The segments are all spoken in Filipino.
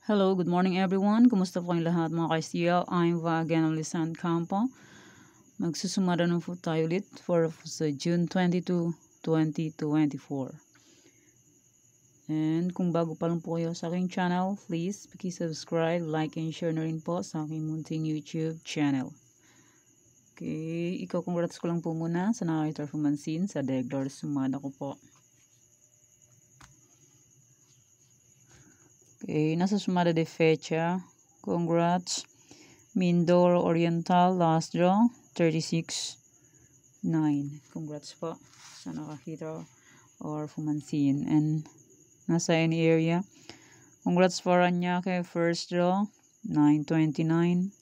Hello, good morning everyone. Kumusta po kayong lahat mga ka-STL? I'm Vagan Lisan Campo. Magsusumada na po tayo ulit for sa June 22, 2024. And kung bago pa lang po kayo sa aking channel, please subscribe, like, and share na rin po sa aking munting YouTube channel. Okay, congrats ko lang po muna sa nakaka-performansin sa regular sumada ko po. Okay, nasa sumada de fecha. Congrats. Mindoro Oriental, last draw, 36-9. Congrats po sa nakakita or fumansin. And nasa any area. Congrats for Anyake, first draw, 9-29.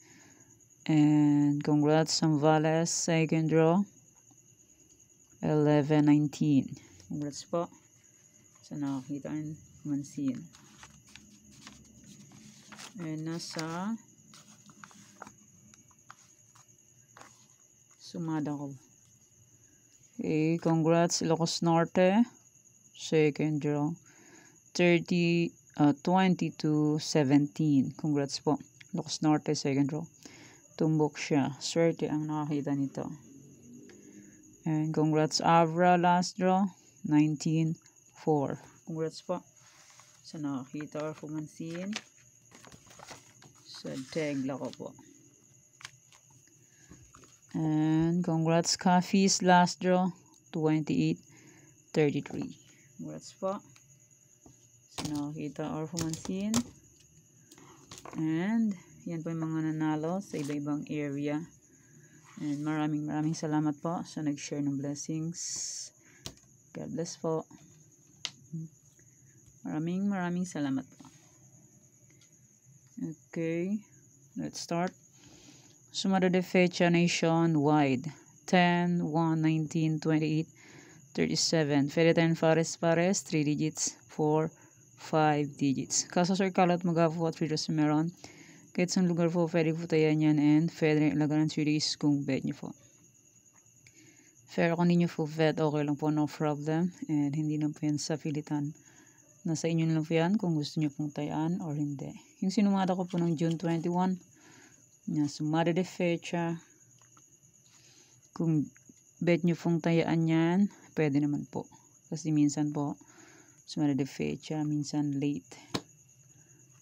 And congrats Zambales, second draw, 11-19. Congrats po sa nakakita and fumansin. And nasa sumada ko. Okay, congrats Ilocos Norte, second draw, 22-17. Congrats po Ilocos Norte, second draw. Tumbok siya. Swerte ang nakakita nito. And congrats Avra, last draw, 19-4. Congrats po sa nakakita or fumansin sa tegla ko po. And congrats Coffee's last draw, 28-33. Congrats po sa nakakita or fumansin. And yan po yung mga nanalo sa iba-ibang area. And maraming salamat po sa nag-share ng blessings. God bless po. Maraming salamat po. Okay, let's start. Sumada de fecha nationwide, 10, 1, 19, 28, 37. Ferretan Fares, 3 digits, 4, 5 digits. Kaso Sir Kalot Magapo at Fritos Meron. Kahit sa lugar po, pwede po tayo yan and pwede rin ilaganan series kung bet nyo po. Fair kung ninyo po bet, okay lang po, no problem. And hindi lang po yan sa pilitan. Nasa inyo lang po yan kung gusto nyo pong tayaan or hindi. Yung sinumada ko po ng June 21, na sumada de fecha. Kung bet nyo pong tayaan yan, pwede naman po. Kasi minsan po, sumada de fecha, minsan late.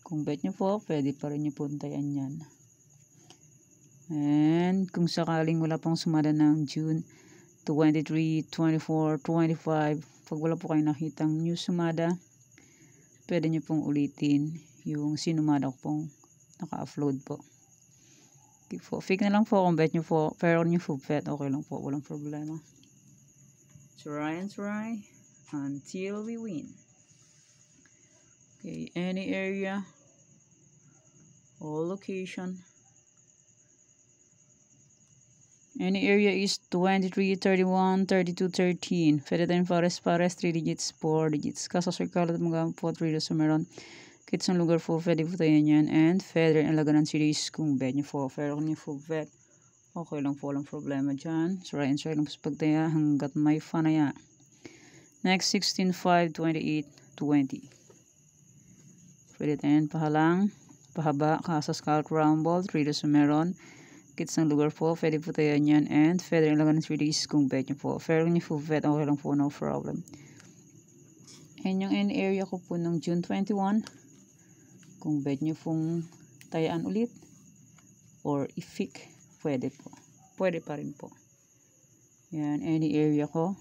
Kung bet nyo po, pwede pa rin nyo pong tayaan yan. And kung sakaling wala pong sumada ng June 23, 24, 25, pag wala po kayo nakitang new sumada, pwede nyo pong ulitin yung sinumada ko pong naka-upload po. Okay po. Fake na lang po kung bet nyo po. Pero nyo po bet, okay lang po. Walang problema. Try and try until we win. Okay, any area or location. Any area is 23, 31, 32, 13. Ferretan Fares, 3 digits, 4 digits. Kaso Circle at mga po 3 so meron. Kahit sa lugar po, pwede po tayo yan. And feather and laganan series kung bet nyo po. Pero kung nyo po bet, okay lang po, walang problema dyan. So right and try lang po sa pagtaya hanggat may fun na yan. Next, 16, 5, 28, 20. Pwede tayo pahalang, pahaba, kasas calc rumble, 3 so meron. Kits ng lugar po, pwede po tayo yan. And feather lang ng series kung bet nyo po. Pero kung nyo po bet, okay lang po, no problem. And yung end area ko po ng June 21, kung bet nyo pong tayaan ulit, or ifik, pwede po. Pwede pa rin po. Yan, any area ko.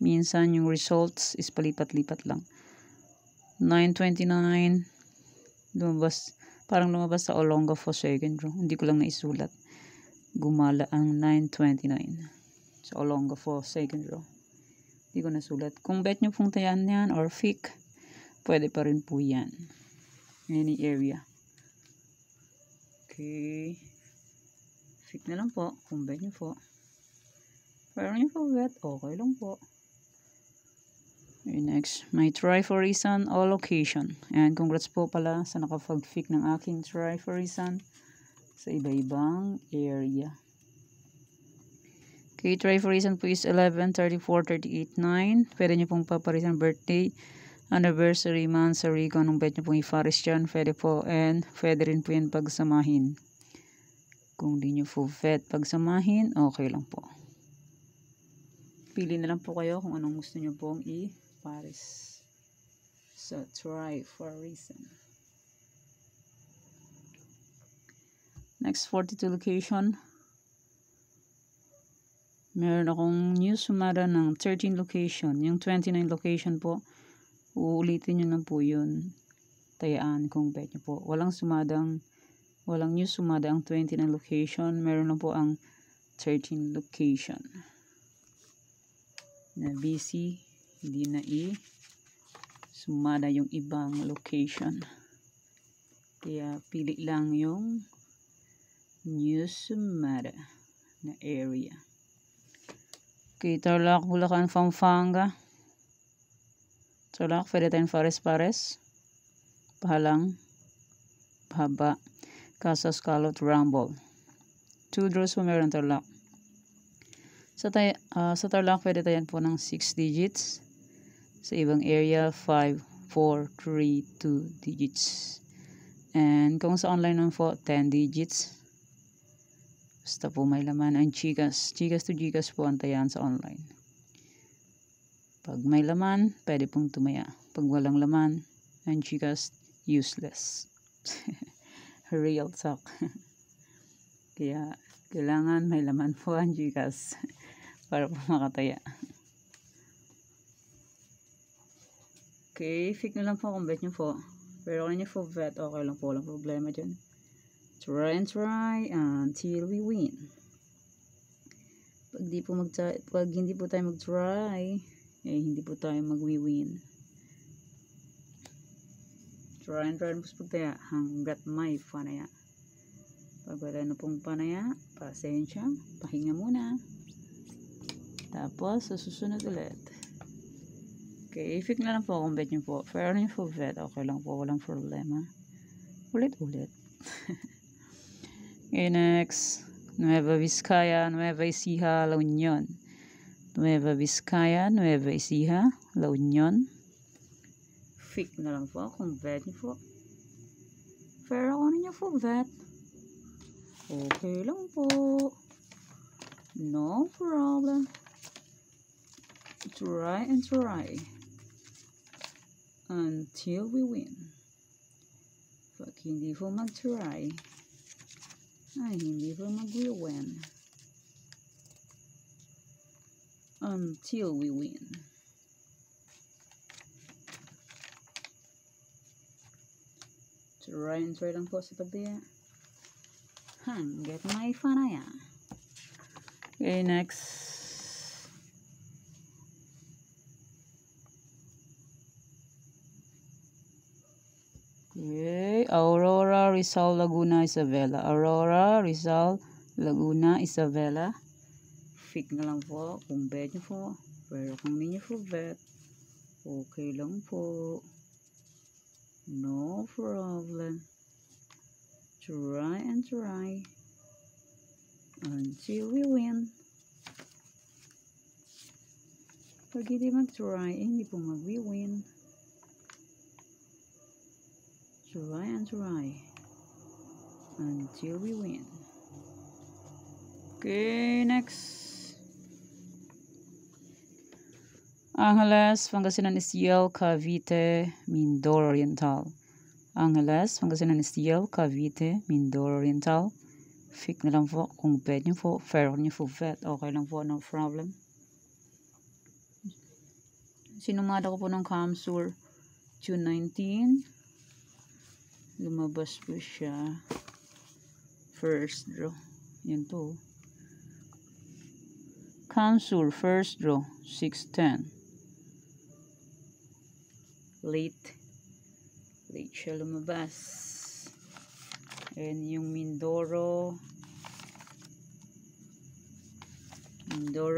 Minsan yung results is palipat-lipat lang. 929, lumabas. Parang lumabas sa Olonga for second draw. Hindi ko lang naisulat. Gumala ang 929. Sa Olonga for second draw. Hindi ko nasulat. Kung bet nyo pong tayan yan or fake, pwede pa rin po yan. Any area. Okay. Fake na lang po. Kung bet nyo po. Pero nyo po bet, okay lang po. Okay, next, my try for reason or location. And congrats po pala sa nakapag-fake ng aking try for reason sa iba-ibang area. Okay, try for reason po is 11, 34, 38, 9. Pwede nyo pong paparisan birthday anniversary, monthsary, kung anong bet nyo pong i-forest dyan, pwede po, and pwede rin po yan pagsamahin. Kung di nyo po vet pagsamahin, okay lang po. Pili na lang po kayo kung anong gusto nyo pong i-forest. So, try for a reason. Next, 42 location. Meron akong new sumada ng 13 location. Yung 29 location po, uulitin nyo na po yun. Tayaan kung bet nyo po. Walang new sumada ang 29 location. Meron na po ang 13 location. Na busy, hindi na sumada yung ibang location. Kaya pili lang yung new sumada na area. Okay, Tarlac, Bulacan, Pampanga. Tarlac, pwede tayong Pares-Pares. Pahalang, Pahaba, Casas, Calot, Rumble. 2 draws po meron Tarlac. Sa Tarlac, pwede tayo po ng 6 digits. Sa ibang area, 5, 4, 3, 2 digits. And kung sa online naman po, 10 digits. Basta po may laman ang Gcash. Gcash to Gcash po ang tayan sa online. Pag may laman, pwede pong tumaya. Pag walang laman, ang Gcash useless. Real talk. Kaya kailangan may laman po ang Gcash para po makataya. Okay, fake na lang po kung bet nyo po. Pero kung nyo po bet, okay lang po. Walang problema dyan. Try and try until we win. Pag hindi po tayo mag-try, hindi po tayo mag-win. Try and try po tayo hanggat may panaya. Pag wala na pong panaya, pasensya, pahinga muna. Tapos, susunod ulit. Okay, fake na lang po kung bet nyo po. Pero nyo po bet, okay lang po. Walang problema. Ulit-ulit. Okay, next. Nueva Vizcaya, Nueva Ecija, La Union. Nueva Vizcaya, Nueva Ecija, La Union. Fake na lang po kung bet nyo po. Pero kung nyo po bet, okay lang po. No problem. Try and try until we win. Pag hindi po mag-try, ay hindi po mag-win. Until we win. Try and try lang po sa tabi. Hanggat may panaya. Okay, next. Okay, Aurora, Rizal, Laguna, Isabela. Aurora, Rizal, Laguna, Isabela. Fake na lang po kung bet nyo po. Pero kung hindi nyo po bet, okay lang po. No problem. Try and try until we win. Pag hindi mag-try, hindi po mag-win. Try and try until we win. Okay, next. Angeles, Pangasinan Estiel, Cavite, Mindoro Oriental. Angeles, Pangasinan Estiel, Cavite, Mindoro Oriental. Fake na lang po kung bet nyo po. Fair nyo po bet. Okay lang po, no problem. Sinumada ko po ng Kamsur June 19. Lumabas po siya. First draw. Yan to. Kamsur, first draw. 610. Late siya lumabas. And yung Mindoro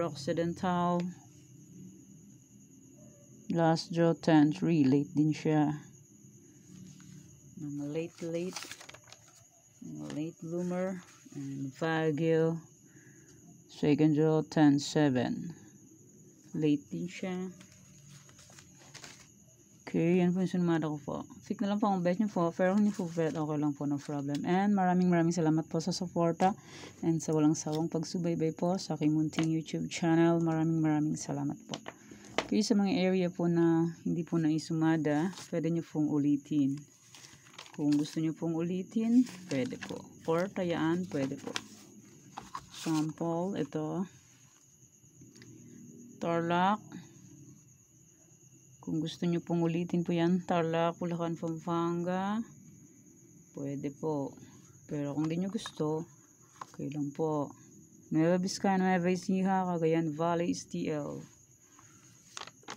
Occidental, last draw 10-3, late din siya. Mga late bloomer. And Baguio, second draw 10-7, late din siya. Okay, yan po yung sumada ko po. Fix na lang po ang bet nyo po. Pero kung hindi po bet, okay lang po, no problem. And maraming salamat po sa suporta and sa walang sawang pagsubaybay po sa aking munting YouTube channel. Maraming salamat po. Okay, sa mga area po na hindi po naisumada, pwede nyo pong ulitin. Kung gusto nyo pong ulitin, pwede po. Or tayaan, pwede po. Sample, ito. Tarlac. Kung gusto nyo pong ulitin po yan, Tarlac, Bulacan, Pampanga, pwede po. Pero kung di nyo gusto, okay lang po. Nueva Vizcaya, Nueva Ecija, Cagayan Valley, STL.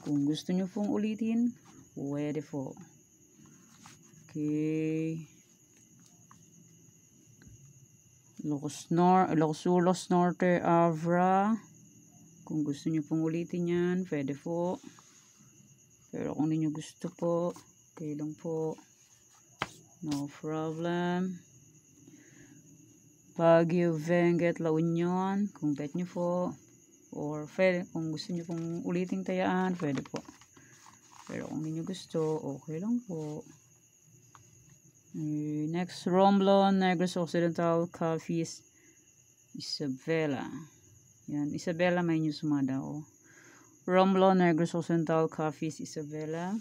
Kung gusto nyo pong ulitin, pwede po. Okay. Ilocos Norte, Avra. Kung gusto nyo pong ulitin yan, pwede po. Pero kung hindi nyo gusto po, okay lang po. No problem. Baguio, Benguet, La Union. Kung bet nyo po. Or pwede, kung gusto nyo pong uliting tayaan, pwede po. Pero kung hindi nyo gusto, okay lang po. Next, Romblon, Negros Occidental, Capiz, Isabela. Yan, Isabela may nyo sumada o. Romblon, Negros Occidental, Capiz, Isabela.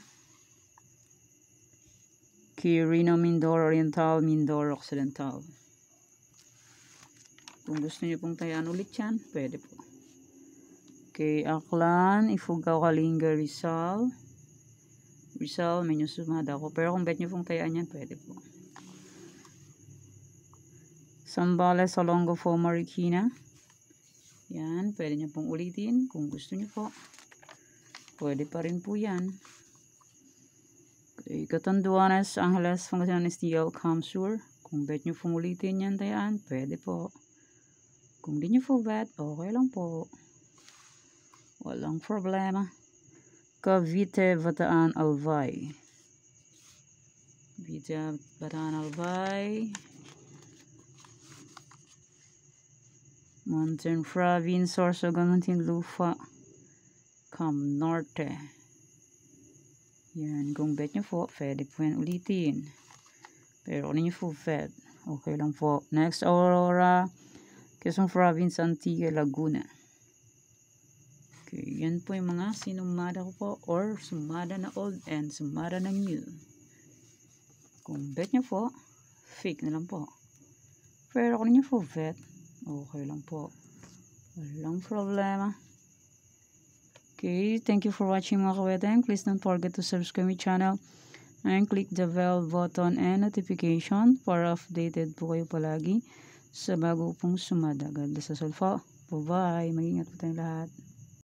Quirino, Mindoro Oriental, Mindoro Occidental. Kung gusto nyo pong tayaan ulit yan, pwede po. Okay, Aklan, Ifugao, Kalinga, Rizal. Rizal, may nyo sumada ko. Pero kung bet nyo pong tayaan yan, pwede po. Zambales, Salongo, Marikina. Yan, pwede nyo pong ulitin kung gusto nyo po. Pwede pa rin po yan. Okay, Catanduanes, Angeles, Pangasinan, STL, Camsur. Kung bet nyo pong ulitin yan, tayaan, pwede po. Kung di nyo po bet, okay lang po. Walang problema. Cavite, Bataan, Albay. Cavite, Bataan, Albay. Mountain Province, Sorsogon, Muntinlupa, Cam Norte. Yan, kung bet nyo po, pwede po yan ulitin. Pero kung nyo po bet, okay lang po. Next, Aurora, Quezon Province, Antique, Laguna. Okay, yan po yung mga sinumada ko po, or sumada na old and sumada na new. Kung bet nyo po, fake na lang po. Pero kung nyo po bet, okay lang po. Walang problema. Okay, thank you for watching mga kaweteng. Please don't forget to subscribe my channel and click the bell button and notification para updated po kayo palagi sa bago pong sumada. God bless us all po. Bye-bye. Mag-ingat po tayong lahat.